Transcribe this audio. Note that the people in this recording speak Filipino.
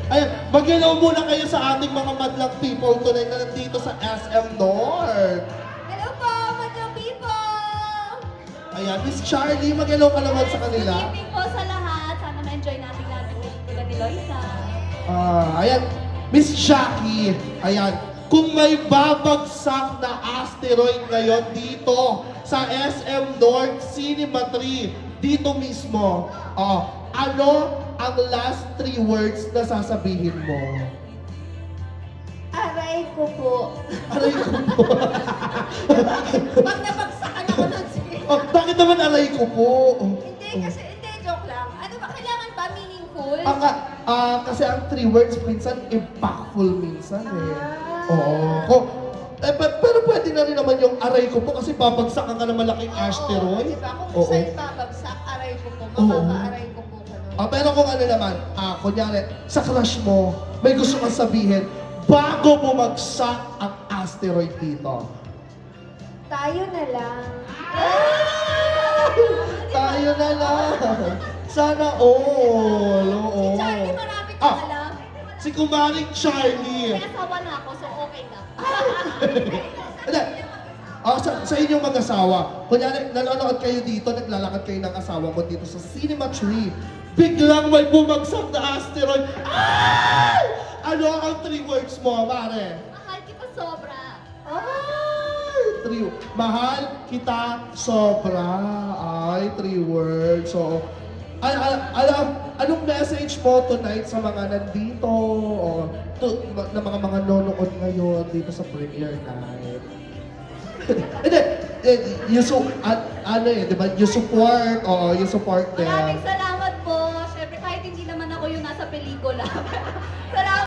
Ayan, mag-hello muna kayo sa ating mga madlang people tonight na nandito sa SM North. Hello po, madlang people! Ayan, Miss Charlie, mag-hello ka naman sa kanila. Good evening po sa lahat. Sana ma-enjoy natin lahat ng pelikula ni Loisa. Ayan, Miss Jackie, ayan, kung may babagsak na asteroid ngayon dito sa SM North Cinema 3, dito mismo, ano ang last 3 words na sasabihin mo? Aray ko po. Aray ko po. Pag nabagsakan ako nun, sige. Bakit naman aray ko po? Hindi, joke lang. Ano ba, kailangan ba meaningful? Kasi ang 3 words minsan impactful minsan eh. Oo. Pero pwede na rin naman yung aray ko po kasi babagsakan ka ng malaking asteroid. Diba? Kung Oo. saan babagsak, aray ko po. Mapapaaray ko po. Pero kung ano naman, kunyari, sa crush mo, may gusto kang sabihin, bago bumagsak ang asteroid dito. Tayo na lang. Tayo na lang. Sana all. Oo. Si Charlie, marami ka alam. Si Kumaring Charlie. May asawa na ako, so okay na. Hindi. Sa inyong mag-asawa, kunyari, nanonood kayo dito, naglalakad kayo ng asawa mo dito sa Cinema 3, biglang may bumagsak na asteroid. Ay! Ano ang 3 words mo, pare? Mahal kita sobra. Ay! 3. Mahal kita sobra. Ay, 3 words. So, anong message mo tonight sa mga nandito o na mga nanonood ngayon dito sa premiere night? Hindi, di ba, you support them. Maraming salamat po. Siyempre, kahit hindi naman ako yung nasa pelikula.